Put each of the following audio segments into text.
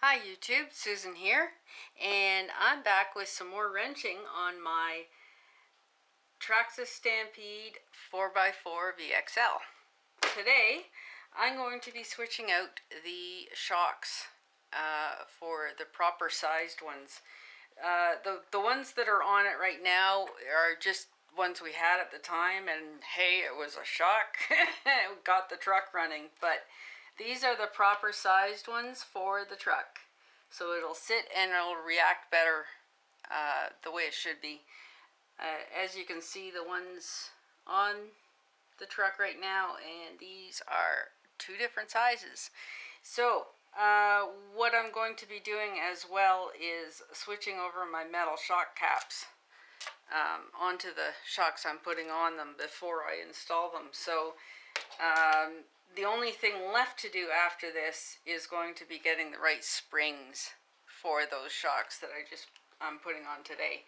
Hi YouTube, Susan here, and I'm back with some more wrenching on my Traxxas Stampede 4x4 VXL. Today I'm going to be switching out the shocks for the proper sized ones. The ones that are on it right now are just ones we had at the time, and hey, it was a shock. It got the truck running, but these are the proper sized ones for the truck. So it'll sit and it'll react better the way it should be. As you can see, the ones on the truck right now, and these are two different sizes. So what I'm going to be doing as well is switching over my metal shock caps onto the shocks I'm putting on them before I install them. So the only thing left to do after this is going to be getting the right springs for those shocks that I'm putting on today.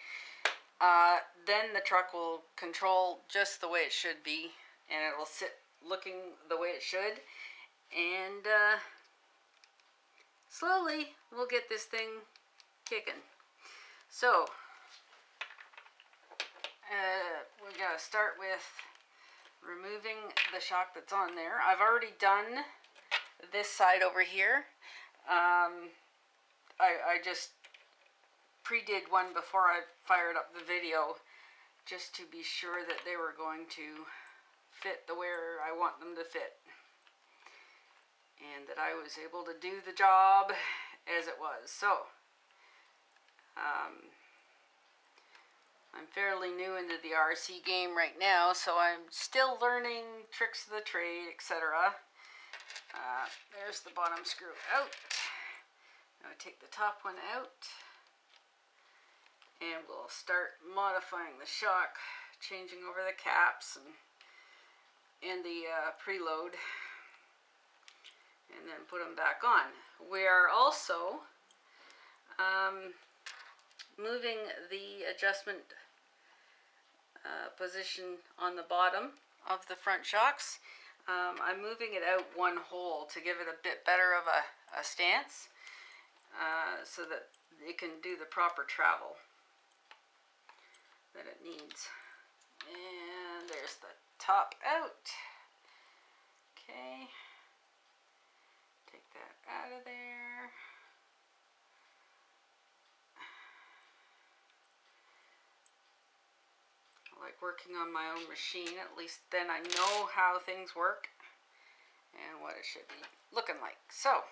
Then the truck will control just the way it should be, and it will sit looking the way it should, and slowly we'll get this thing kicking. So we're gonna start with removing the shock that's on there. I've already done this side over here. I just pre-did one before I fired up the video, just to be sure that they were going to fit the where I want them to fit, and that I was able to do the job as it was. So I'm fairly new into the RC game right now, so I'm still learning tricks of the trade, etc. There's the bottom screw out. Now I take the top one out, and we'll start modifying the shock, changing over the caps and the preload, and then put them back on. We are also moving the adjustment position on the bottom of the front shocks. I'm moving it out one hole to give it a bit better of a stance, so that it can do the proper travel that it needs. And there's the top out. Okay, take that out of there. I like working on my own machine, at least then I know how things work and what it should be looking like. So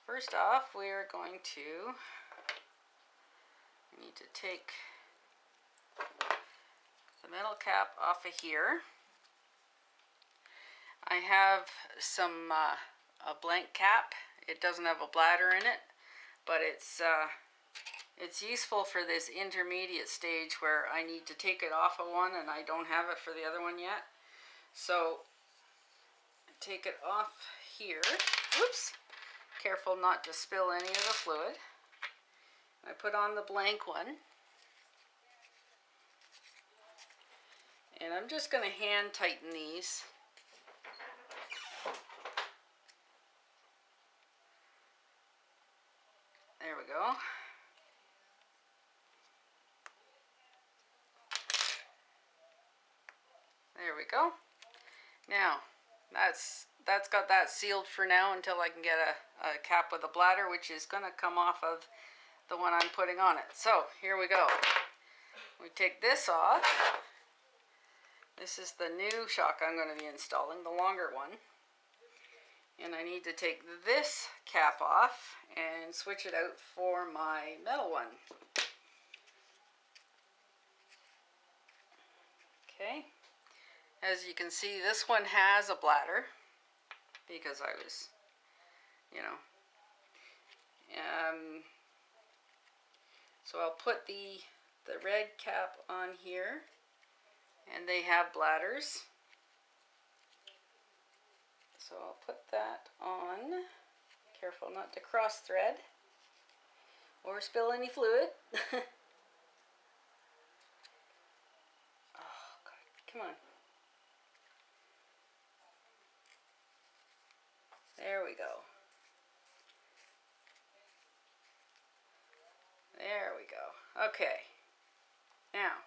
first off, we are going to need to take the metal cap off of here. I have some a blank cap. It doesn't have a bladder in it, but it's useful for this intermediate stage where I need to take it off of one and I don't have it for the other one yet. So take it off here. Whoops! Careful not to spill any of the fluid. I put on the blank one, and I'm just going to hand tighten these. There we go. There we go. Now that's got that sealed for now until I can get a cap with a bladder, which is going to come off of the one I'm putting on it. So here we go. We take this off. This is the new shock I'm going to be installing, the longer one. And I need to take this cap off and switch it out for my metal one. Okay. As you can see, this one has a bladder because I was, so I'll put the red cap on here, and they have bladders. So I'll put that on. Careful not to cross thread or spill any fluid. Oh God, come on. There we go. go. Okay. Now,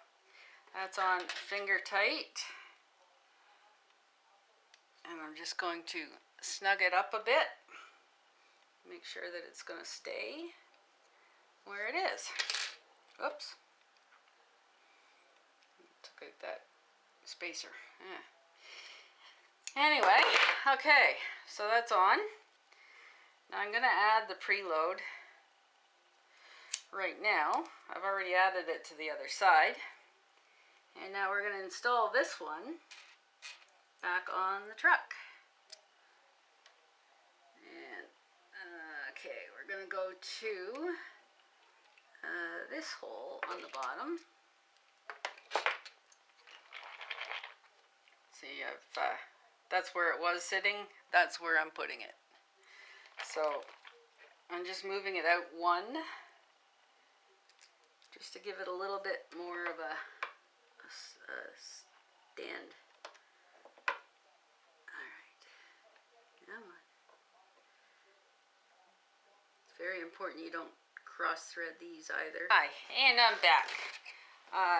that's on finger tight. And I'm just going to snug it up a bit. Make sure that it's going to stay where it is. Oops. Took out that spacer. Yeah. Anyway, okay, so that's on. Now I'm going to add the preload right now. I've already added it to the other side. And now we're going to install this one back on the truck. And okay, we're going to go to this hole on the bottom. See, that's where it was sitting. That's where I'm putting it. So I'm just moving it out one, just to give it a little bit more of a stand. Alright. Come on. It's very important you don't cross thread these either. Hi, and I'm back.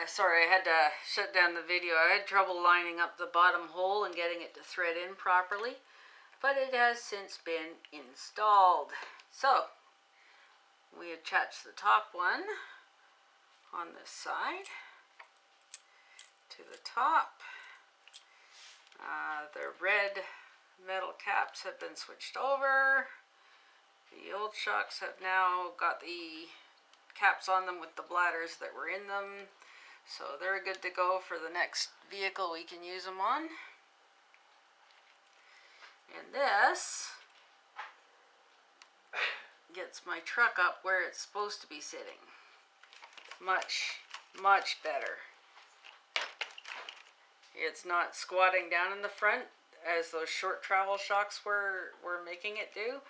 Sorry, I had to shut down the video. I had trouble lining up the bottom hole and getting it to thread in properly, but it has since been installed. So, we attach the top one on this side to the top. The red metal caps have been switched over. The old shocks have now got the caps on them with the bladders that were in them, so they're good to go for the next vehicle we can use them on. And this gets my truck up where it's supposed to be sitting. Much, much better. It's not squatting down in the front as those short travel shocks were making it do.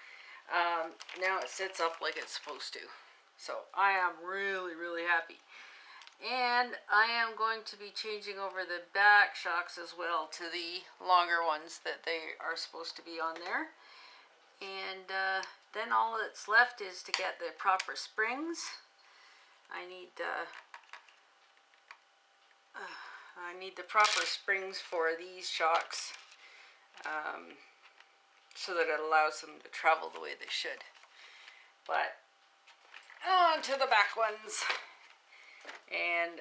Now it sits up like it's supposed to. So I am really, really happy. And I am going to be changing over the back shocks as well to the longer ones that they are supposed to be on there. And then all that's left is to get the proper springs. I need the proper springs for these shocks so that it allows them to travel the way they should. But on to the back ones. And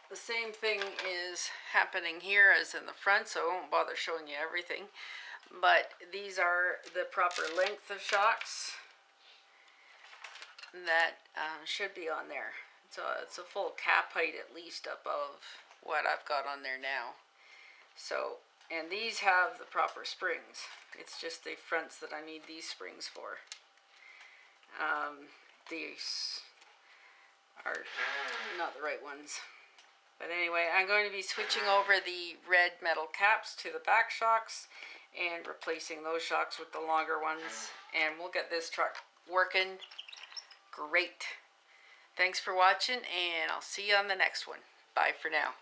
the same thing is happening here as in the front, so I won't bother showing you everything. But these are the proper length of shocks that should be on there. So it's a full cap height at least above what I've got on there now. So, and these have the proper springs. It's just the fronts that I need these springs for. These are not the right ones. But anyway, I'm going to be switching over the red metal caps to the back shocks and replacing those shocks with the longer ones. And we'll get this truck working great. Thanks for watching, and I'll see you on the next one. Bye for now.